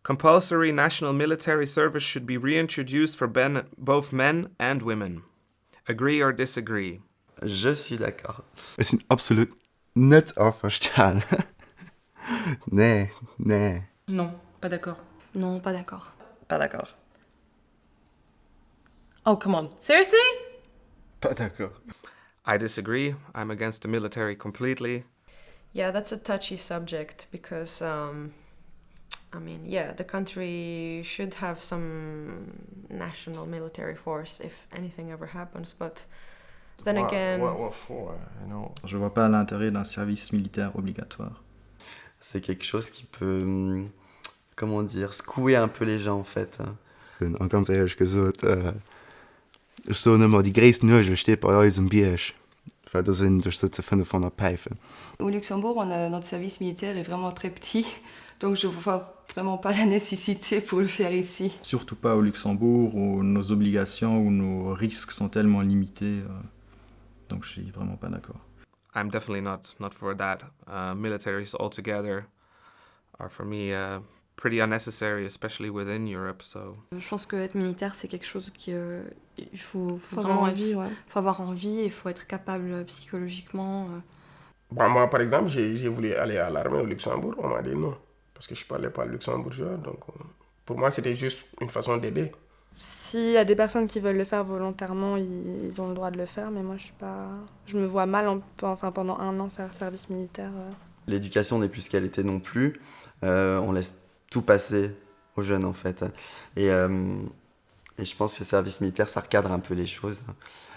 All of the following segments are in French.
Compulsory national military service should be reintroduced for both men and women. Agree or disagree? Je suis d'accord. We zijn absoluut niet afverstaan. Nee. Non, pas d'accord. Non, pas d'accord. Pas d'accord. Oh, come on. Seriously? Pas d'accord. I disagree. I'm against the military completely. Yeah, that's a touchy subject because, the country should have some national military force if anything ever happens, but then again... What for, you know? Je vois pas l'intérêt d'un service militaire obligatoire. C'est quelque chose qui peut, secouer un peu les gens, en fait. En ganz ehrlich gesagt, ich so immer die größten Hürden stehen bei uns im Bier. Weil da sind durch so 500 Pfeifen. Au Luxembourg, notre service militaire est vraiment très petit, donc je vois vraiment pas la nécessité pour le faire ici. Surtout pas au Luxembourg où nos obligations ou nos risques sont tellement limités. Donc je suis vraiment pas d'accord. I'm definitely not for that. Militaries altogether are for me pretty unnecessary, especially within Europe. So Je pense qu'être militaire, c'est quelque chose il faut avoir envie, ouais. faut avoir envie et il faut être capable psychologiquement. Bon, moi, par exemple, j'ai voulu aller à l'armée au Luxembourg. On m'a dit non, parce que je parlais pas luxembourgeois. Donc, pour moi, c'était juste une façon d'aider. S'il y a des personnes qui veulent le faire volontairement, ils ont le droit de le faire, mais moi, je me vois mal, pendant 1 an, faire service militaire. L'éducation n'est plus ce qu'elle était non plus. On laisse tout passer aux jeunes, en fait. Et je pense que le service militaire, ça recadre un peu les choses.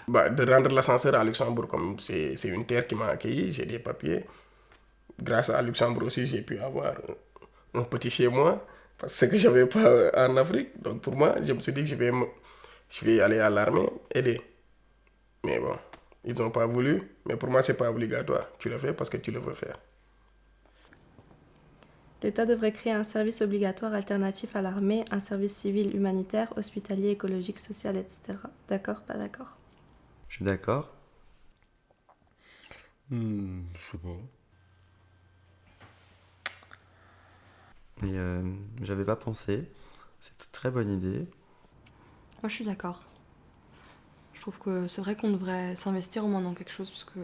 De rendre l'ascenseur à Luxembourg, comme c'est une terre qui m'a accueilli, j'ai des papiers. Grâce à Luxembourg aussi, j'ai pu avoir un petit chez moi, parce que c'est ce que je n'avais pas en Afrique. Donc pour moi, je me suis dit que je vais aller à l'armée, aider. Mais bon, ils n'ont pas voulu. Mais pour moi, ce n'est pas obligatoire. Tu le fais parce que tu le veux faire. L'État devrait créer un service obligatoire alternatif à l'armée, un service civil humanitaire, hospitalier, écologique, social, etc. D'accord, pas d'accord? Je suis d'accord. Je sais pas. Mais j'avais pas pensé. C'est une très bonne idée. Moi, je suis d'accord. Je trouve que c'est vrai qu'on devrait s'investir au moins dans quelque chose parce que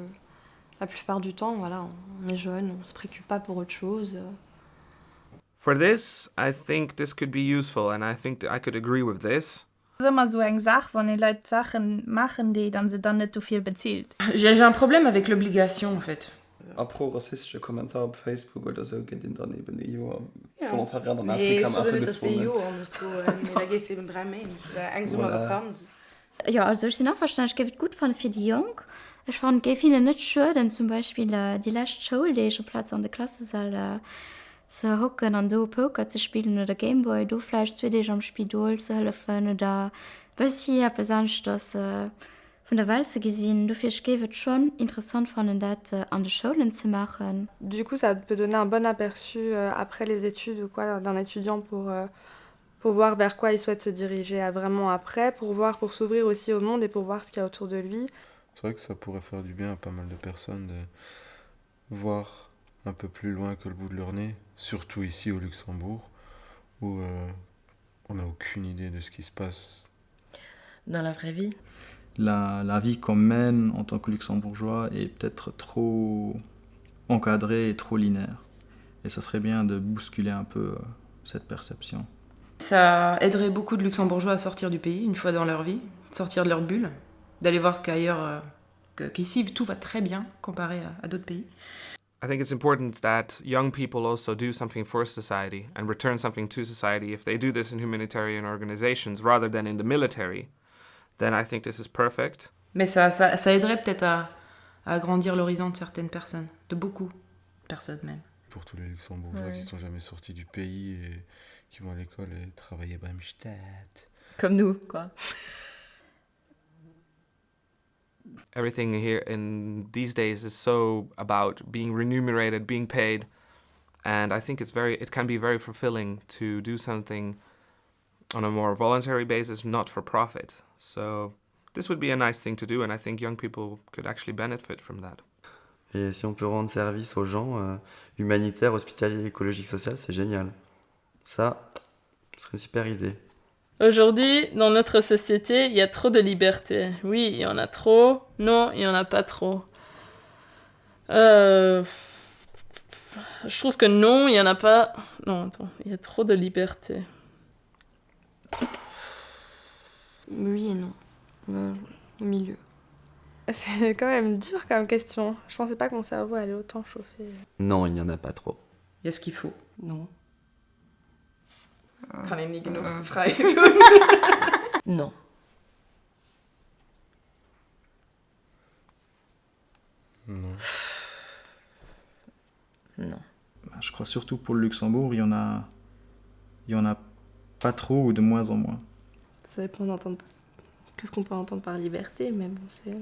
la plupart du temps, voilà, on est jeune, on se préoccupe pas pour autre chose. for this, I think this could be useful, and I think I could agree with this. Das ist immer so eine Sache, wenn die Leute Sachen machen, die dann sie dann nicht so viel bezielt. J'ai un problème avec l'obligation, en fait. Pro-rassistische Kommentare auf Facebook oder so geht in daneben EU von uns hat in Afrika am Afrika gezwungen. Ja, also ich bin auch verstanden, ich gebe es gut von für die Jung. Ich fand, gebe ihnen nicht schön, denn zum Beispiel die letzte Schule, die ich auf Platz an der Klasse soll, zu hocken und da Poker zu spielen oder Gameboy, du vielleicht für dich am Spiel zu helfen oder was hier besonders das von der Welt gesehen, du findest es schon interessant von das an der Schule zu machen. Du coup, ça peut donner un bon aperçu après les études ou quoi d'un étudiant pour voir vers quoi il souhaite se diriger vraiment après, pour s'ouvrir aussi au monde et pour voir ce qu'il y a autour de lui. C'est vrai que ça pourrait faire du bien à pas mal de personnes de voir un peu plus loin que le bout de leur nez, surtout ici au Luxembourg, où on n'a aucune idée de ce qui se passe. Dans la vraie vie. La vie qu'on mène en tant que luxembourgeois est peut-être trop encadrée et trop linéaire. Et ça serait bien de bousculer un peu cette perception. Ça aiderait beaucoup de luxembourgeois à sortir du pays une fois dans leur vie, de sortir de leur bulle, d'aller voir qu'ailleurs, qu'ici tout va très bien comparé à d'autres pays. I think it's important that young people also do something for society and return something to society. If they do this in humanitarian organizations rather than in the military, then I think this is perfect. Mais ça aiderait peut-être à agrandir l'horizon de certaines personnes, de beaucoup de personnes même. Pour tous les luxembourgeois qui ne sont jamais sortis du pays et qui vont à l'école et travailler beim Staat. Comme nous, quoi. Everything here in these days is so about being remunerated, being paid, and I think it can be very fulfilling to do something on a more voluntary basis, not for profit. So this would be a nice thing to do, and I think young people could actually benefit from that. Et si on peut rendre service aux gens, humanitaire, hospitalier, écologique, social, c'est génial. Ça, Ce serait une super idée. Aujourd'hui, dans notre société, il y a trop de liberté. Oui, il y en a trop. Non, il n'y en a pas trop. Je trouve que non, il n'y en a pas... Non, attends, il y a trop de liberté. Oui et non. Au milieu. C'est quand même dur comme question. Je pensais pas que mon cerveau allait autant chauffer. Non, il n'y en a pas trop. Il y a ce qu'il faut. Non. Kan ik niet genoeg vrij doen? Non. Non. Non. Bah, je crois surtout pour le Luxembourg, il y en a pas trop ou de moins en moins. Ça dépend d'entendre. Qu'est-ce qu'on peut entendre par liberté, mais bon, c'est.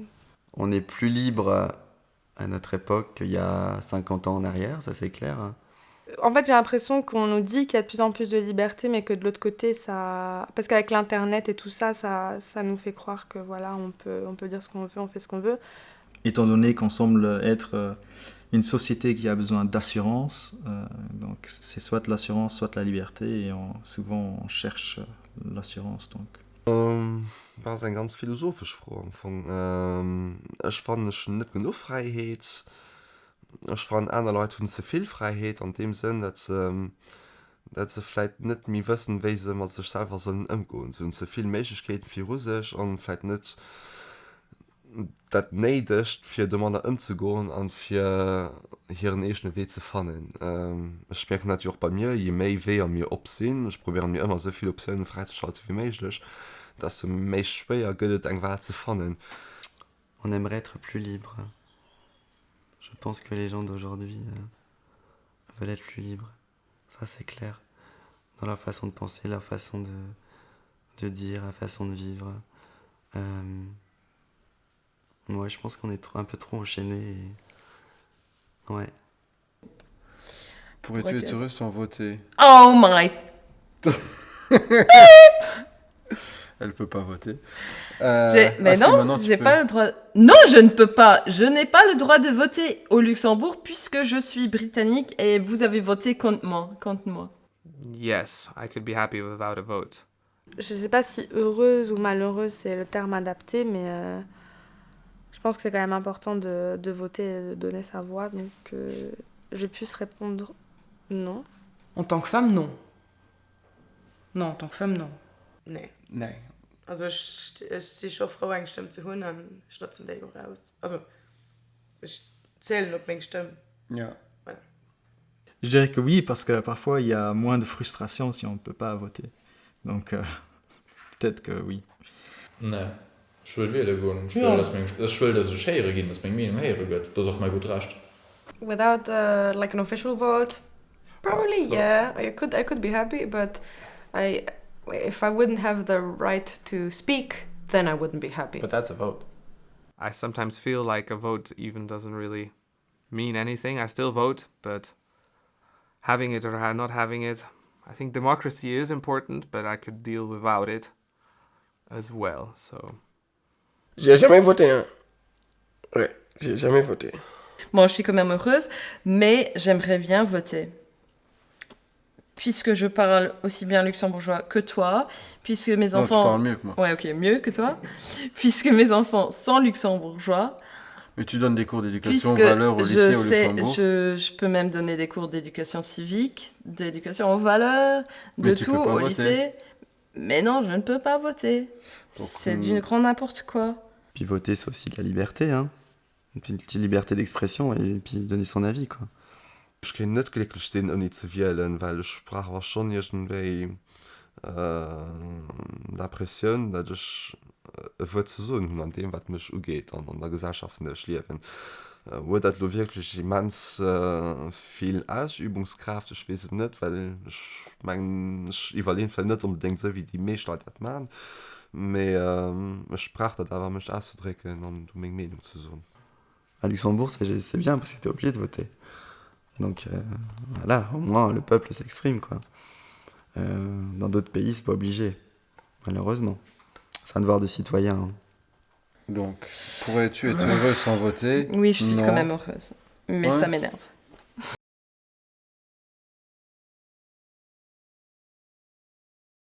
On est plus libre à notre époque qu'il y a 50 ans en arrière, ça c'est clair. En fait, j'ai l'impression qu'on nous dit qu'il y a de plus en plus de liberté, mais que de l'autre côté, ça... Parce qu'avec l'Internet et tout ça, ça nous fait croire que voilà, on peut dire ce qu'on veut, on fait ce qu'on veut. Étant donné qu'on semble être une société qui a besoin d'assurance, donc c'est soit l'assurance, soit la liberté, et souvent on cherche l'assurance. Donc. Das ist eine ganz philosophische Frage. Ich fand schon nicht genug Freiheit. Ich fand andere Leute haben zu viel Freiheit in dem Sinn, dass sie vielleicht nicht mehr wissen, wie sie mit sich selber sollen umgehen. Sie haben zu viele Möglichkeiten für sich und vielleicht nicht das nötig, für die Männer umzugehen und für ihren eigenen Weg zu finden. Ich merke natürlich auch bei mir, je mehr Wege mir absehen, ich probiere mir immer so viele Optionen freizuschalten wie möglich, dass es mehr schwer geht, einen Weg zu finden. On aimerait être plus libre. Je pense que les gens d'aujourd'hui veulent être plus libres. Ça, c'est clair. Dans leur façon de penser, leur façon de dire, la façon de vivre. Ouais, je pense qu'on est un peu trop enchaînés. Ouais. Pourrais-tu être heureux sans voter? Oh my... Elle peut pas voter. Mais non, j'ai pas le droit... Non, je ne peux pas. Je n'ai pas le droit de voter au Luxembourg puisque je suis britannique et vous avez voté contre moi. Yes, I could be happy without a vote. Je sais pas si heureuse ou malheureuse c'est le terme adapté, mais je pense que c'est quand même important de voter et de donner sa voix, donc je puisse répondre non. En tant que femme, non. Non, en tant que femme, non. Nee. Nee. Also ich sehe schon Frau eine Stimme zu hören, dann schlotzen die auch raus. Also ich zähle noch meine Stimme. Ja. Voilà. Je dirais que oui, parce que parfois il y a moins de frustration si on ne peut pas voter. Donc peut-être que oui. Nee, ich will wählen gehen. Ich will, dass ich hören gehen, dass meine Meinung hören geht. Das ist auch mal gut recht. Without like an official vote, probably yeah. I could be happy, but if I wouldn't have the right to speak, then I wouldn't be happy. But that's a vote. I sometimes feel like a vote even doesn't really mean anything. I still vote, but having it or not having it, I think democracy is important, but I could deal without it as well. So. J'ai jamais voté, hein. Ouais, j'ai jamais voté. Bon, je suis quand même heureuse, mais j'aimerais bien voter. Puisque je parle aussi bien luxembourgeois que toi, puisque mes enfants... Non, tu parles mieux que moi. Ouais, ok, mieux que toi. Puisque mes enfants sont luxembourgeois. Mais tu donnes des cours d'éducation aux valeurs au lycée au Luxembourg. Je peux même donner des cours d'éducation civique, d'éducation aux valeurs, de tout au lycée. Mais non, je ne peux pas voter. Donc, c'est d'une grande n'importe quoi. Puis voter, c'est aussi de la liberté, hein. Une petite liberté d'expression et puis donner son avis, quoi. Ich kann nicht glücklich sein, ohne zu wählen, weil ich Sprache war schon irgendwie Depression, dass ich Wort zu sagen an dem, was mich angeht, an der Gesellschaft, in der ich lebe. Wo das wirklich immens viel Ausübungskraft, ich weiß es nicht, weil ich überlege vielleicht nicht unbedingt so, wie die meisten Leute das machen, aber ich brauche das aber, mich auszudrücken und meine Meinung zu sagen. À Luxembourg, c'est bien parce que t'es obligé de voter. Donc voilà, au moins le peuple s'exprime, quoi. Dans d'autres pays, c'est pas obligé, malheureusement. C'est un devoir de citoyen. Hein. Donc, pourrais-tu être heureux sans voter? Oui, je suis quand même heureuse, mais ça m'énerve.